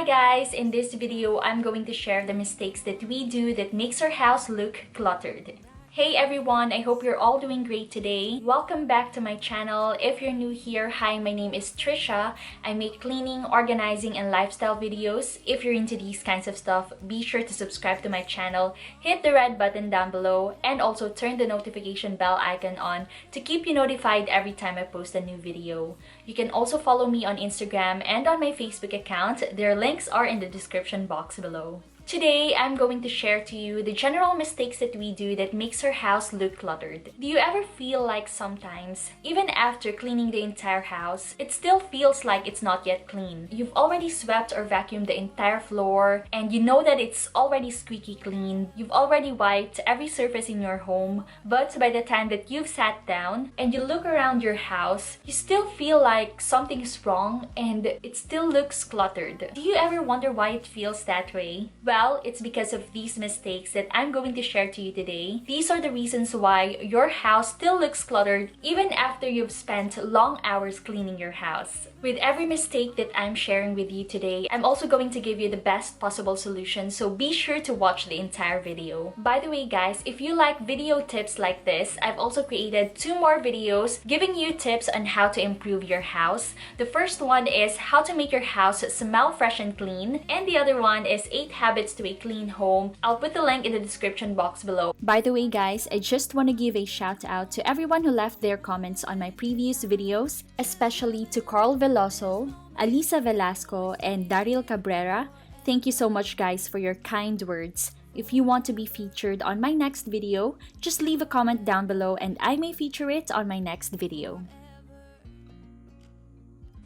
Hi guys! In this video, I'm going to share the mistakes that we do that makes our house look cluttered. Hey everyone, I hope you're all doing great today. Welcome back to my channel. If you're new here, hi, my name is Trisha. I make cleaning, organizing, and lifestyle videos. If you're into these kinds of stuff, be sure to subscribe to my channel, hit the red button down below, and also turn the notification bell icon on to keep you notified every time I post a new video. You can also follow me on Instagram and on my Facebook account. Their links are in the description box below. Today, I'm going to share to you the general mistakes that we do that makes our house look cluttered. Do you ever feel like sometimes, even after cleaning the entire house, it still feels like it's not yet clean? You've already swept or vacuumed the entire floor, and you know that it's already squeaky clean. You've already wiped every surface in your home, but by the time that you've sat down and you look around your house, you still feel like something is wrong and it still looks cluttered. Do you ever wonder why it feels that way? Well, it's because of these mistakes that I'm going to share to you today. These are the reasons why your house still looks cluttered even after you've spent long hours cleaning your house. With every mistake that I'm sharing with you today, I'm also going to give you the best possible solution, so be sure to watch the entire video. By the way guys, if you like video tips like this, I've also created 2 more videos giving you tips on how to improve your house. The first one is how to make your house smell fresh and clean, and the other one is 8 habits to a clean home. I'll put the link in the description box below. By the way guys, I just want to give a shout out to everyone who left their comments on my previous videos, especially to Carl Veloso, Alisa Velasco, and Daryl Cabrera. Thank you so much guys for your kind words. If you want to be featured on my next video, just leave a comment down below and I may feature it on my next video.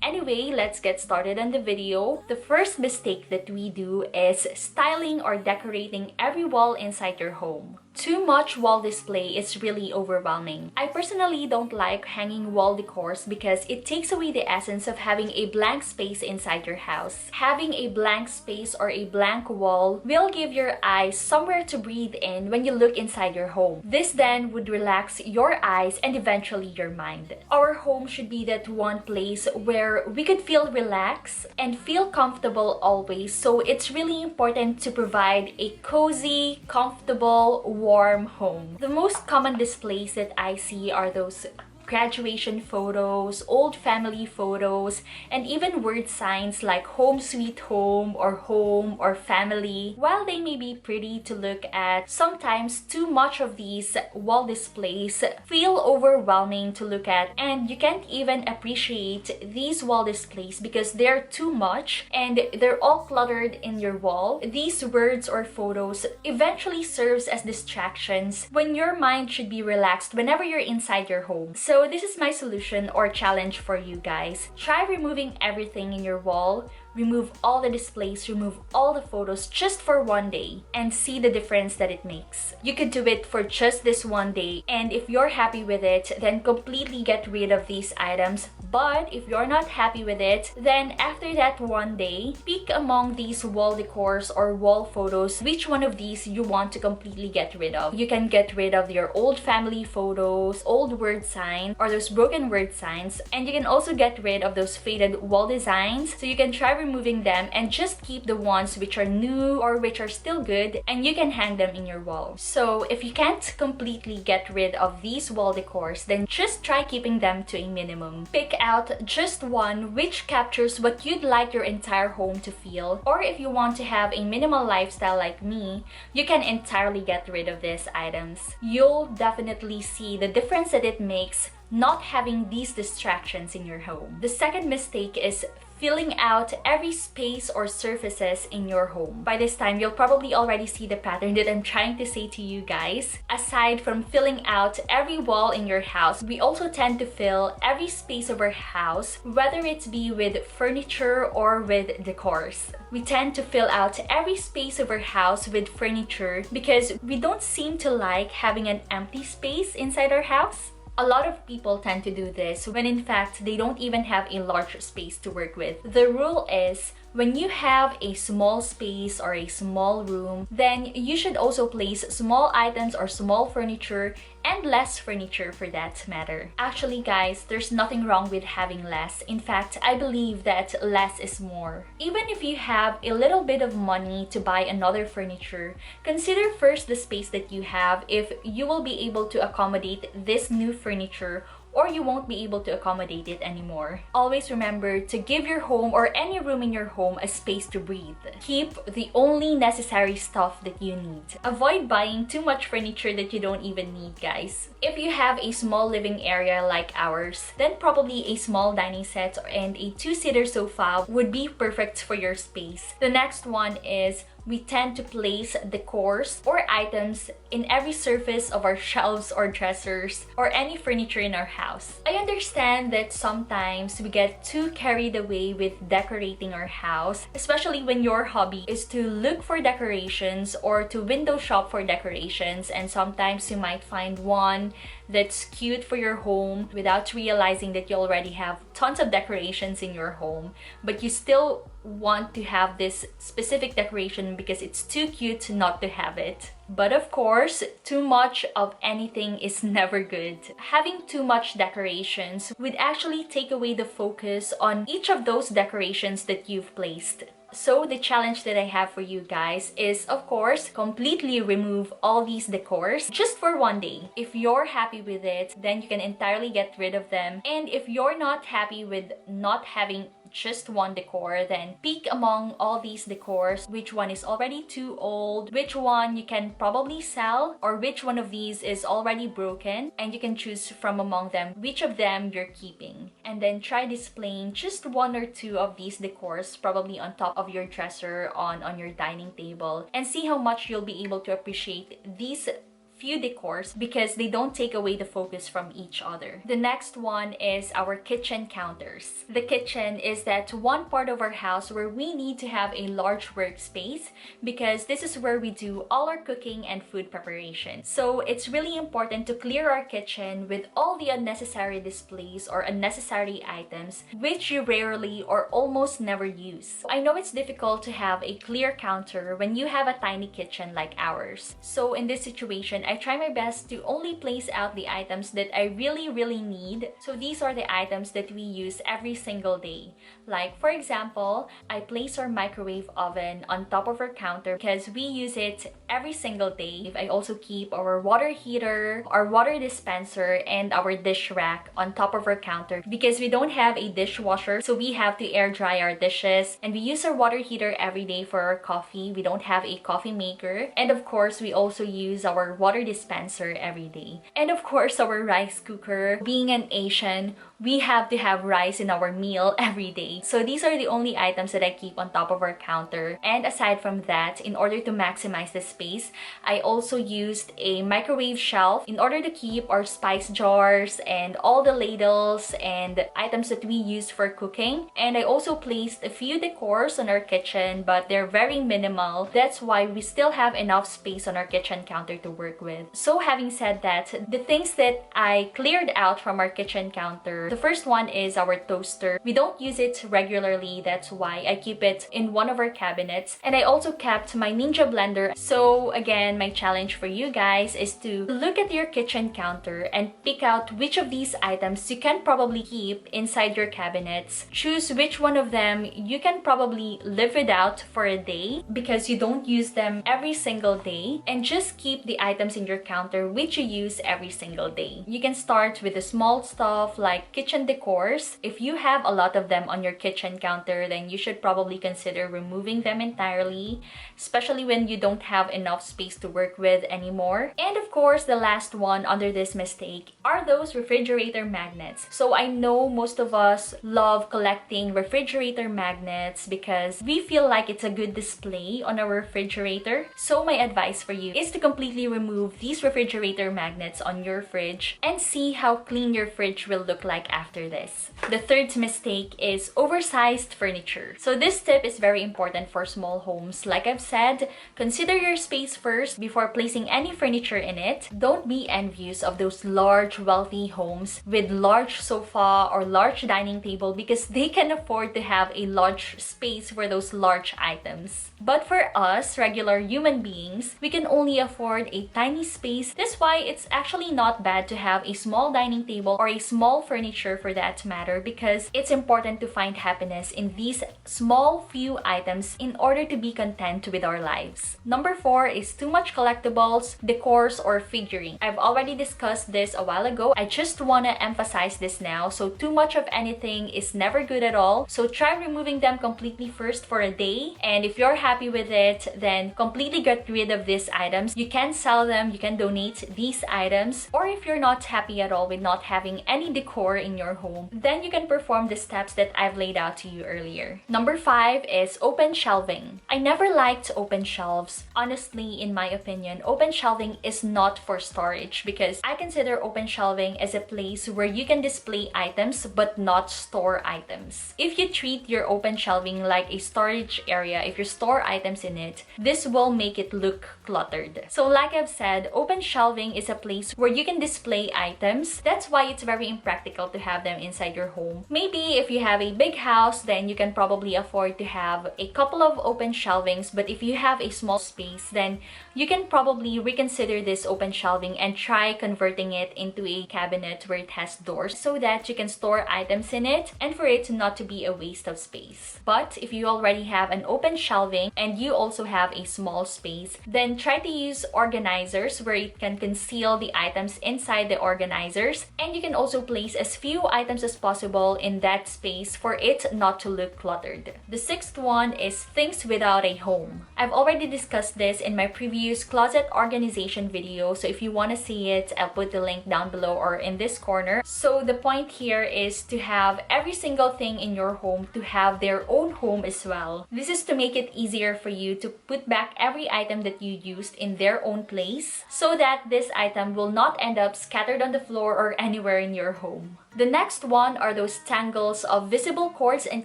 Anyway, let's get started on the video. The first mistake that we do is styling or decorating every wall inside your home. Too much wall display is really overwhelming. I personally don't like hanging wall decors because it takes away the essence of having a blank space inside your house. Having a blank space or a blank wall will give your eyes somewhere to breathe in when you look inside your home. This then would relax your eyes and eventually your mind. Our home should be that one place where we could feel relaxed and feel comfortable always, so it's really important to provide a cozy, comfortable, warm home. The most common displays that I see are those graduation photos, old family photos, and even word signs like home sweet home or family. While they may be pretty to look at, sometimes too much of these wall displays feel overwhelming to look at, and you can't even appreciate these wall displays because they're too much and they're all cluttered in your wall. These words or photos eventually serves as distractions when your mind should be relaxed whenever you're inside your home. So this is my solution or challenge for you guys. Try removing everything in your wall. Remove all the displays, remove all the photos just for one day and see the difference that it makes. You could do it for just this one day, and if you're happy with it, then completely get rid of these items. But if you're not happy with it, then after that one day, pick among these wall decors or wall photos which one of these you want to completely get rid of. You can get rid of your old family photos, old word signs, or those broken word signs, and you can also get rid of those faded wall designs. So you can try removing them and just keep the ones which are new or which are still good, and you can hang them in your wall. So if you can't completely get rid of these wall decors, then just try keeping them to a minimum. Pick out just one which captures what you'd like your entire home to feel, or if you want to have a minimal lifestyle like me, you can entirely get rid of these items. You'll definitely see the difference that it makes not having these distractions in your home. The second mistake is filling out every space or surfaces in your home. By this time, you'll probably already see the pattern that I'm trying to say to you guys. Aside from filling out every wall in your house, we also tend to fill every space of our house, whether it be with furniture or with decors. We tend to fill out every space of our house with furniture because we don't seem to like having an empty space inside our house. A lot of people tend to do this when in fact they don't even have a large space to work with. The rule is When you have a small space or a small room, then you should also place small items or small furniture and less furniture for that matter. Actually guys, there's nothing wrong with having less. In fact, I believe that less is more. Even if you have a little bit of money to buy another furniture, consider first the space that you have if you will be able to accommodate this new furniture or you won't be able to accommodate it anymore. Always remember to give your home or any room in your home a space to breathe. Keep the only necessary stuff that you need. Avoid buying too much furniture that you don't even need, guys. If you have a small living area like ours, then probably a small dining set and a two-seater sofa would be perfect for your space. The next one is we tend to place decors or items in every surface of our shelves or dressers or any furniture in our house. I understand that sometimes we get too carried away with decorating our house, especially when your hobby is to look for decorations or to window shop for decorations, and sometimes you might find one that's cute for your home without realizing that you already have tons of decorations in your home, but you still want to have this specific decoration because it's too cute not to have it. But of course, too much of anything is never good. Having too much decorations would actually take away the focus on each of those decorations that you've placed. So the challenge that I have for you guys is, of course, completely remove all these decors just for one day. If you're happy with it, then you can entirely get rid of them. And if you're not happy with not having just one decor, then pick among all these decors which one is already too old, which one you can probably sell, or which one of these is already broken, and you can choose from among them which of them you're keeping. And then try displaying just one or two of these decors, probably on top of your dresser, on your dining table, and see how much you'll be able to appreciate these few decors because they don't take away the focus from each other. The next one is our kitchen counters. The kitchen is that one part of our house where we need to have a large workspace because this is where we do all our cooking and food preparation. So it's really important to clear our kitchen with all the unnecessary displays or unnecessary items which you rarely or almost never use. I know it's difficult to have a clear counter when you have a tiny kitchen like ours. So in this situation, I try my best to only place out the items that I really need. So these are the items that we use every single day. Like for example, I place our microwave oven on top of our counter because we use it every single day. I also keep our water heater, our water dispenser, and our dish rack on top of our counter because we don't have a dishwasher, so we have to air dry our dishes, and we use our water heater every day for our coffee. We don't have a coffee maker, and of course we also use our water dispenser every day. And of course our rice cooker. Being an Asian, we have to have rice in our meal every day. So these are the only items that I keep on top of our counter. And aside from that, in order to maximize the space, I also used a microwave shelf in order to keep our spice jars and all the ladles and items that we use for cooking. And I also placed a few decors on our kitchen, but they're very minimal. That's why we still have enough space on our kitchen counter to work with. So having said that, the things that I cleared out from our kitchen counter, the first one is our toaster. We don't use it regularly, that's why I keep it in one of our cabinets. And I also kept my Ninja blender. So again, my challenge for you guys is to look at your kitchen counter and pick out which of these items you can probably keep inside your cabinets. Choose which one of them you can probably live without for a day because you don't use them every single day, and just keep the items in your counter which you use every single day. You can start with the small stuff like kitchen decors. If you have a lot of them on your kitchen counter, then you should probably consider removing them entirely, especially when you don't have enough space to work with anymore. And of course, the last one under this mistake are those refrigerator magnets. So I know most of us love collecting refrigerator magnets because we feel like it's a good display on our refrigerator. So my advice for you is to completely remove remove these refrigerator magnets on your fridge and see how clean your fridge will look like after this. The third mistake is oversized furniture. So this tip is very important for small homes. Like I've said, consider your space first before placing any furniture in it. Don't be envious of those large, wealthy homes with large sofa or large dining table because they can afford to have a large space for those large items. But for us, regular human beings, we can only afford a tiny space. That's why it's actually not bad to have a small dining table or a small furniture for that matter, because it's important to find happiness in these small few items in order to be content with our lives. Number 4 is too much collectibles, decors, or figuring. I've already discussed this a while ago. I just want to emphasize this now. So too much of anything is never good at all. So try removing them completely first for a day. And if you're happy with it, then completely get rid of these items. You can sell them, you can donate these items. Or if you're not happy at all with not having any decor in your home, then you can perform the steps that I've laid out to you earlier. Number 5 is open shelving. I never liked open shelves. Honestly, in my opinion, open shelving is not for storage because I consider open shelving as a place where you can display items but not store items. If you treat your open shelving like a storage area, if you store items in it, this will make it look cluttered. So like I've said, open shelving is a place where you can display items. That's why it's very impractical to have them inside your home. Maybe if you have a big house, then you can probably afford to have a couple of open shelvings, but if you have a small space, then you can probably reconsider this open shelving and try converting it into a cabinet where it has doors so that you can store items in it and for it not to be a waste of space. But if you already have an open shelving and you also have a small space, then try to use organizers where it can conceal the items inside the organizers, and you can also place as few items as possible in that space for it not to look cluttered. The 6th one is things without a home. I've already discussed this in my previous closet organization video, so if you want to see it, I'll put the link down below or in this corner. So the point here is to have every single thing in your home to have their own home as well. This is to make it easier for you to put back every item that you used in their own place so that this item will not end up scattered on the floor or anywhere in your home. The next one are those tangles of visible cords and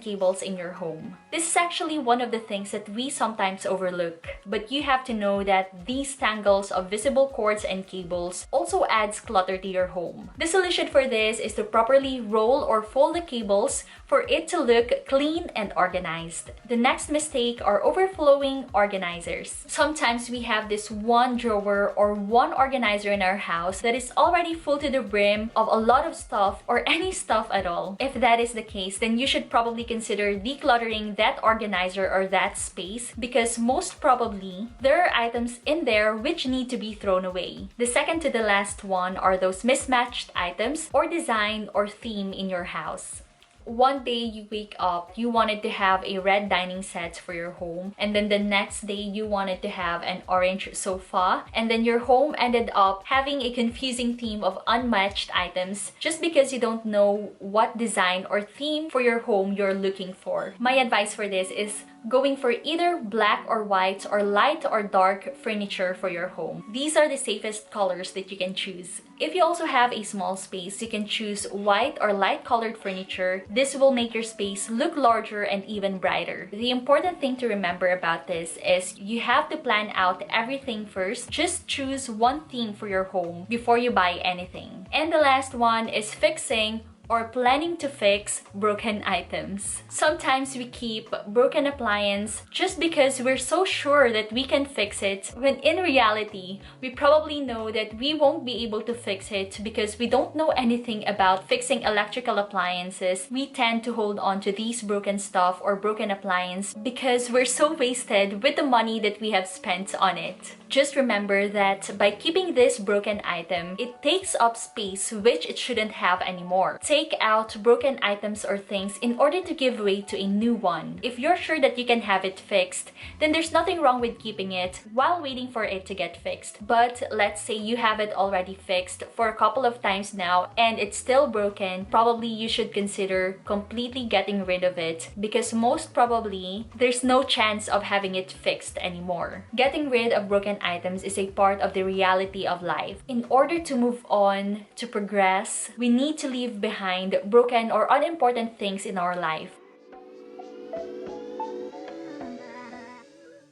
cables in your home. This is actually one of the things that we sometimes overlook, but you have to know that these tangles of visible cords and cables also adds clutter to your home. The solution for this is to properly roll or fold the cables for it to look clean and organized. The next mistake are overflowing organizers. Sometimes we have this one drawer or one organizer in our house that is already full to the brim of a lot of stuff or any stuff at all. If that is the case, then you should probably consider decluttering that organizer or that space because most probably there are items in there which need to be thrown away. The second to the last one are those mismatched items or design or theme in your house. One day you wake up, you wanted to have a red dining set for your home, and then the next day you wanted to have an orange sofa, and then your home ended up having a confusing theme of unmatched items just because you don't know what design or theme for your home you're looking for. My advice for this is going for either black or white or light or dark furniture for your home. These are the safest colors that you can choose. If you also have a small space, you can choose white or light colored furniture. This will make your space look larger and even brighter. The important thing to remember about this is you have to plan out everything first. Just choose one theme for your home before you buy anything. And the last one is fixing or planning to fix broken items. Sometimes we keep broken appliance just because we're so sure that we can fix it, when in reality, we probably know that we won't be able to fix it because we don't know anything about fixing electrical appliances. We tend to hold on to these broken stuff or broken appliance because we're so wasted with the money that we have spent on it. Just remember that by keeping this broken item, it takes up space which it shouldn't have anymore. take out broken items or things in order to give way to a new one. If you're sure that you can have it fixed, then there's nothing wrong with keeping it while waiting for it to get fixed. But let's say you have it already fixed for a couple of times now and it's still broken, probably you should consider completely getting rid of it, because most probably there's no chance of having it fixed anymore. Getting rid of broken items is a part of the reality of life. In order to move on, to progress, we need to leave behind broken or unimportant things in our life.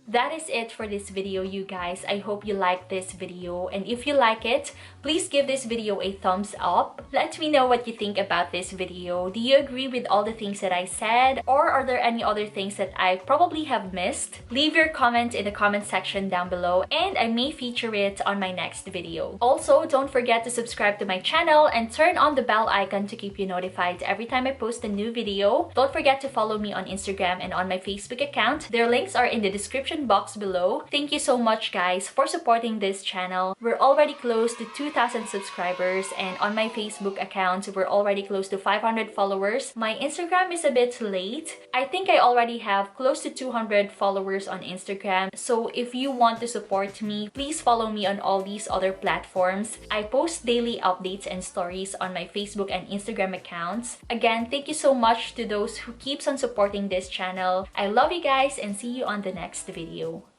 That is it for this video, you guys. I hope you like this video, and if you like it, please give this video a thumbs up. Let me know what you think about this video. Do you agree with all the things that I said, or are there any other things that I probably have missed? Leave your comment in the comment section down below and I may feature it on my next video. Also, don't forget to subscribe to my channel and turn on the bell icon to keep you notified every time I post a new video. Don't forget to follow me on Instagram and on my Facebook account. Their links are in the description box below. Thank you so much, guys, for supporting this channel. We're already close to 2,000 subscribers, and on my Facebook account we're already close to 500 followers. My Instagram is a bit late. I think I already have close to 200 followers on Instagram. So if you want to support me, please follow me on all these other platforms. I post daily updates and stories on my Facebook and Instagram accounts. Again, thank you so much to those who keeps on supporting this channel. I love you guys and see you on the next video.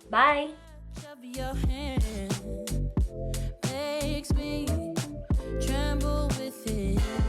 Bye! Your hand makes me tremble with it.